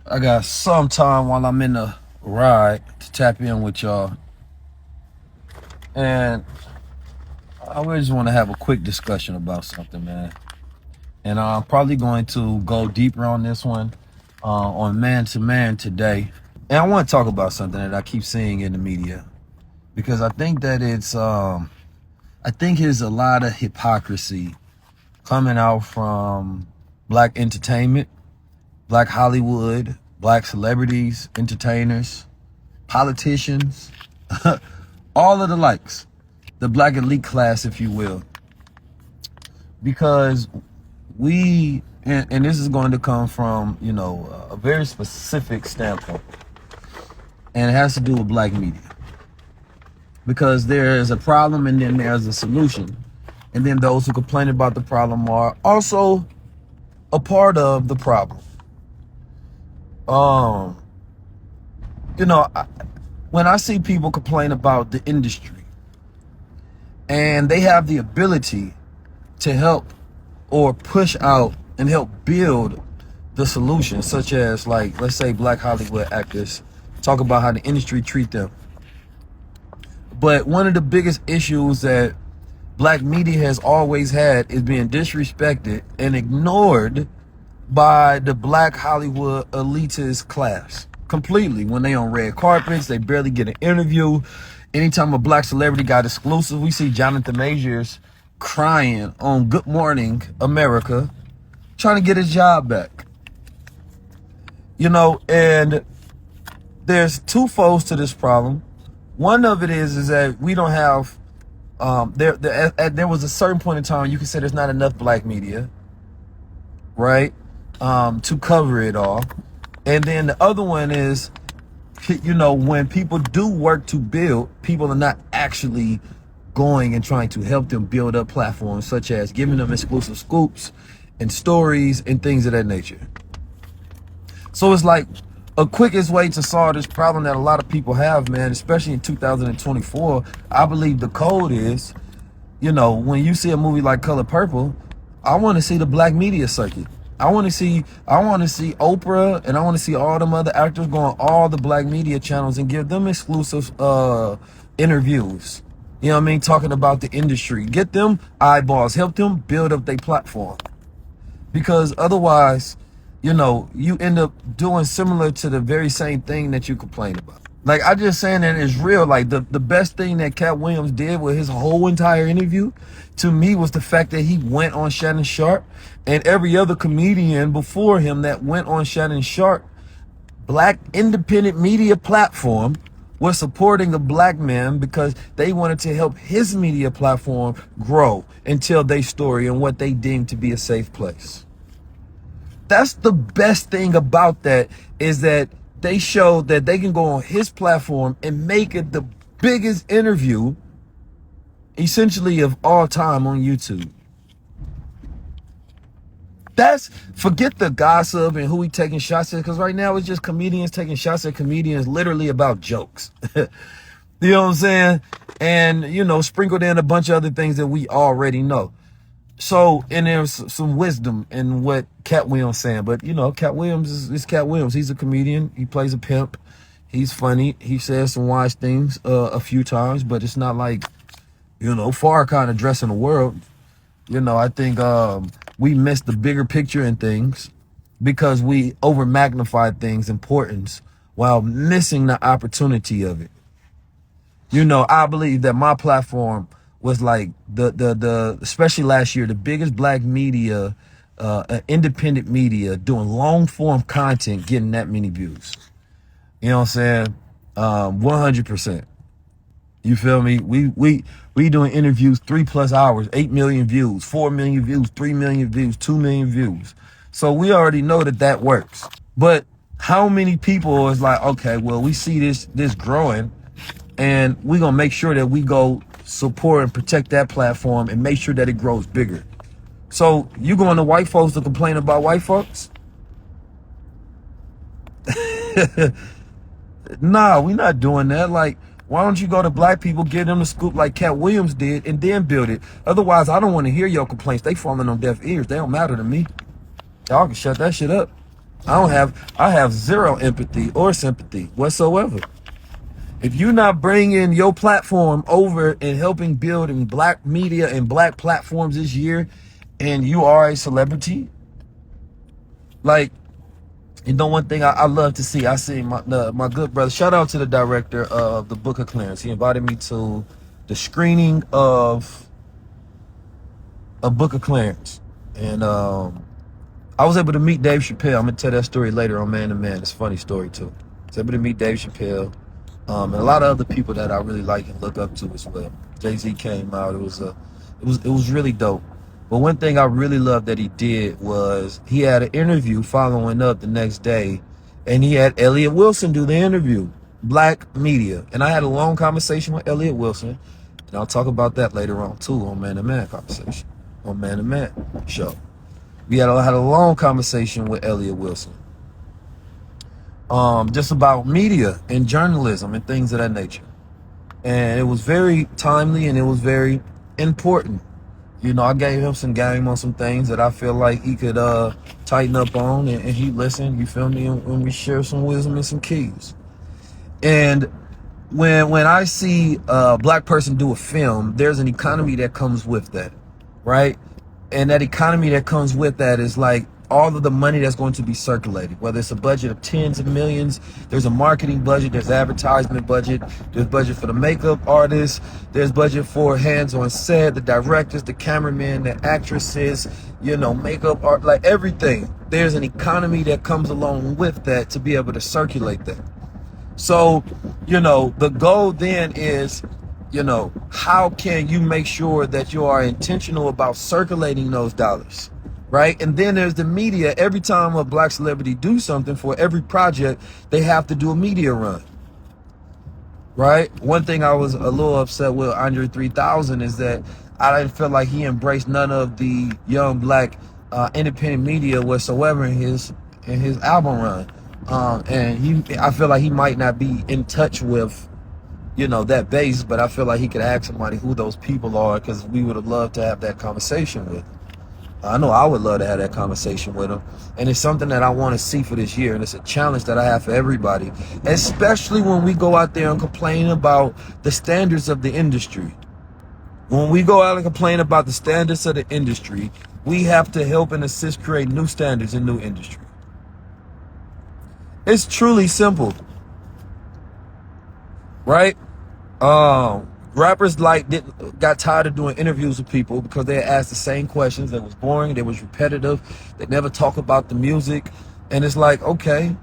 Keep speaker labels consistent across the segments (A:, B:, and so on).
A: I got some time while I'm in the ride to tap in with y'all. And I really just want to have a quick discussion about something, man. And I'm probably going to go deeper on this one on man to man today. And I want to talk about something that I keep seeing in the media because I think that I think there's a lot of hypocrisy coming out from black entertainment, black Hollywood, black celebrities, entertainers, politicians, all of the likes, the black elite class, if you will, because and this is going to come from, a very specific standpoint, and it has to do with black media, because there is a problem and then there's a solution, and then those who complain about the problem are also a part of the problem. Um, you know, I, when I see people complain about the industry and they have the ability to help or push out and help build the solution, such as, like, let's say black Hollywood actors talk about how the industry treat them. But one of the biggest issues that black media has always had is being disrespected and ignored by the black Hollywood elitist class completely. When they on red carpets, they barely get an interview. Anytime a black celebrity got exclusive, we see Jonathan Majors crying on Good Morning America, trying to get his job back. And there's two folds to this problem. One of it is that we don't have there was a certain point in time you can say there's not enough black media, right, to cover it all. And then the other one is, when people do work to build, people are not actually going and trying to help them build up platforms, such as giving them exclusive scoops and stories and things of that nature. So it's like a quickest way to solve this problem that a lot of people have, man, especially in 2024, I believe the code is, when you see a movie like Color Purple, I want to see the black media circuit. I want to see Oprah, and I want to see all them other actors go on all the black media channels and give them exclusive interviews. You know what I mean? Talking about the industry. Get them eyeballs, help them build up their platform. Because otherwise, you end up doing similar to the very same thing that you complain about. Like, I just saying that it's real. Like, the best thing that Cat Williams did with his whole entire interview, to me, was the fact that he went on Shannon Sharp, and every other comedian before him that went on Shannon Sharp, black independent media platform, was supporting the black man because they wanted to help his media platform grow and tell their story in what they deemed to be a safe place. That's the best thing about that, is that they showed that they can go on his platform and make it the biggest interview essentially of all time on YouTube. Forget the gossip and who he taking shots at, because right now it's just comedians taking shots at comedians literally about jokes. You know what I'm saying? And, sprinkled in a bunch of other things that we already know. So, and there's some wisdom in what Cat Williams saying, but Cat Williams is Cat Williams. He's a comedian. He plays a pimp. He's funny. He says some wise things a few times, but it's not like, Farrakhan addressing the world. I think we miss the bigger picture in things because we over magnify things' importance while missing the opportunity of it. I believe that my platform was like the especially last year, the biggest black media, independent media doing long form content, getting that many views. You know what I'm saying? 100%. You feel me? We doing interviews 3+ hours, 8 million views, 4 million views, 3 million views, 2 million views. So we already know that works. But how many people is like, okay, well, we see this growing, and we're gonna make sure that we go support and protect that platform and make sure that it grows bigger. So you going to white folks to complain about white folks? Nah, we're not doing that. Like, why don't you go to black people, give them the scoop like Cat Williams did, and then build it? Otherwise, I don't want to hear your complaints. They falling on deaf ears. They don't matter to me. Y'all can shut that shit up. I have zero empathy or sympathy whatsoever. If you're not bringing your platform over and helping build in black media and black platforms this year, and you are a celebrity, like, you know, one thing I love to see, I see my good brother, shout out to the director of the Book of Clarence. He invited me to the screening of a Book of Clarence. And I was able to meet Dave Chappelle. I'm gonna tell that story later on Man to Man. It's a funny story too. I was able to meet Dave Chappelle, and a lot of other people that I really like and look up to as well. Jay-Z came out. It was really dope. But one thing I really loved that he did was he had an interview following up the next day, and he had Elliott Wilson do the interview, black media. And I had a long conversation with Elliott Wilson, and I'll talk about that later on too on Man to Man conversation, on Man to Man show. We had a long conversation with Elliott Wilson, just about media and journalism and things of that nature. And it was very timely and it was very important. You know, I gave him some game on some things that I feel like he could tighten up on, and he listened, you feel me, and we share some wisdom and some keys. And when I see a black person do a film, there's an economy that comes with that, right? And that economy that comes with that is like all of the money that's going to be circulated, whether it's a budget of tens of millions, there's a marketing budget, there's advertisement budget, there's budget for the makeup artists, there's budget for hands on set, the directors, the cameramen, the actresses, you know, makeup art, like everything. There's an economy that comes along with that to be able to circulate that. So, you know, the goal then is, you know, how can you make sure that you are intentional about circulating those dollars, right? And then there's the media. Every time a black celebrity do something, for every project, they have to do a media run, right? One thing I was a little upset with Andre 3000 is that I didn't feel like he embraced none of the young black independent media whatsoever in his album run. And I feel like he might not be in touch with, you know, that base, but I feel like he could ask somebody who those people are, because we would have loved to have that conversation with him. I know I would love to have that conversation with him. And it's something that I want to see for this year. And it's a challenge that I have for everybody, especially when we go out there and complain about the standards of the industry. When we go out and complain about the standards of the industry, we have to help and assist create new standards in new industry. It's truly simple, right? Rappers got tired of doing interviews with people because they asked the same questions. That was boring. They was repetitive. They never talk about the music. And it's like, okay,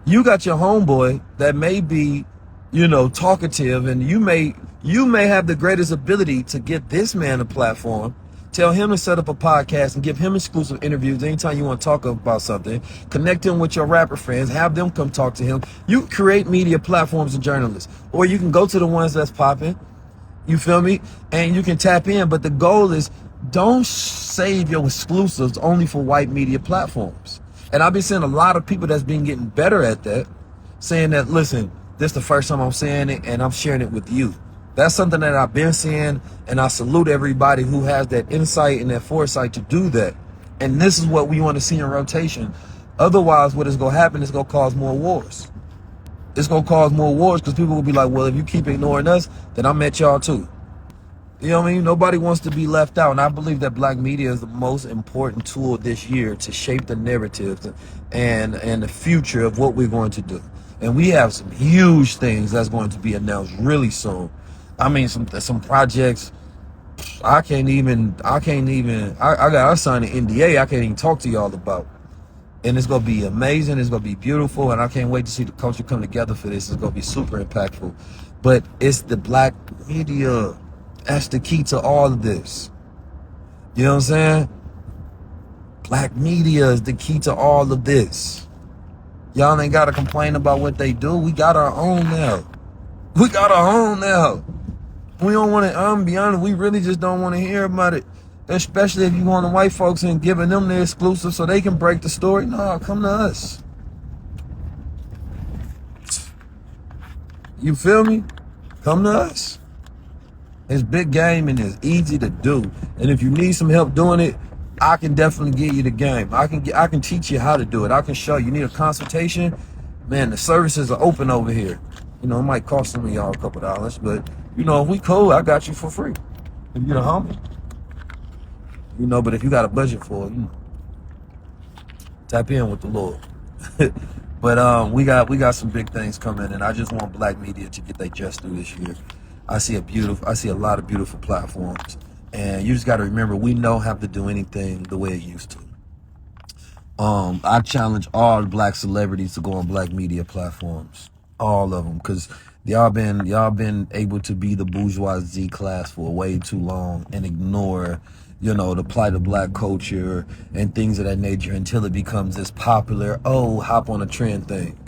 A: you got your homeboy that may be, you know, talkative, and you may have the greatest ability to get this man a platform. Tell him to set up a podcast and give him exclusive interviews anytime you want to talk about something. Connect him with your rapper friends. Have them come talk to him. You create media platforms and journalists. Or you can go to the ones that's popping. You feel me? And you can tap in. But the goal is, don't save your exclusives only for white media platforms. And I've been seeing a lot of people that's been getting better at that, saying that, listen, this is the first time I'm saying it and I'm sharing it with you. That's something that I've been seeing, and I salute everybody who has that insight and that foresight to do that. And this is what we want to see in rotation. Otherwise, what is going to happen is going to cause more wars. It's going to cause more wars because people will be like, well, if you keep ignoring us, then I'm at y'all too. You know what I mean? Nobody wants to be left out. And I believe that black media is the most important tool this year to shape the narrative and the future of what we're going to do. And we have some huge things that's going to be announced really soon. I mean, some projects I signed an NDA I can't even talk to y'all about. And it's going to be amazing. It's going to be beautiful. And I can't wait to see the culture come together for this. It's going to be super impactful. But it's the black media. That's the key to all of this. You know what I'm saying? Black media is the key to all of this. Y'all ain't got to complain about what they do. We got our own now. We don't want to, I'm be honest, we really just don't want to hear about it. Especially if you want the white folks and giving them the exclusive so they can break the story. No, come to us. You feel me? Come to us. It's big game and it's easy to do. And if you need some help doing it, I can definitely give you the game. I can teach you how to do it. I can show you. You need a consultation? Man, the services are open over here. You know, it might cost some of y'all a couple dollars, but you know, if we cool, I got you for free. If you're the homie. You know, but if you got a budget for it, you know, tap in with the Lord. But we got some big things coming, and I just want Black media to get their just due this year. I see a lot of beautiful platforms, and you just got to remember, we don't have to do anything the way it used to. I challenge all Black celebrities to go on Black media platforms, all of them, because y'all been able to be the bourgeoisie class for way too long and ignore, you know, the plight of Black culture and things of that nature until it becomes this popular, oh, hop on a trend thing.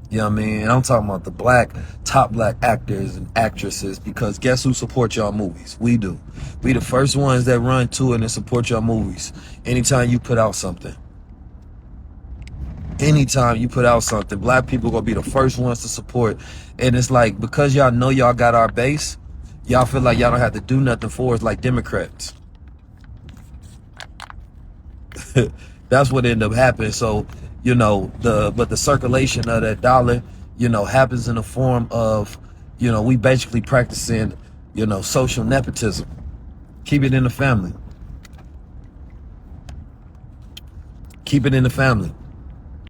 A: You know what I mean? I'm talking about the top black actors and actresses, because guess who supports y'all movies? We do. We the first ones that run to it and support y'all movies. Anytime you put out something. Anytime you put out something, Black people gonna be the first ones to support. And it's like, because y'all know y'all got our base, y'all feel like y'all don't have to do nothing for us like Democrats. That's what ended up happening. So, you know, but the circulation of that dollar, you know, happens in the form of, you know, we basically practicing, you know, social nepotism. Keep it in the family. Keep it in the family.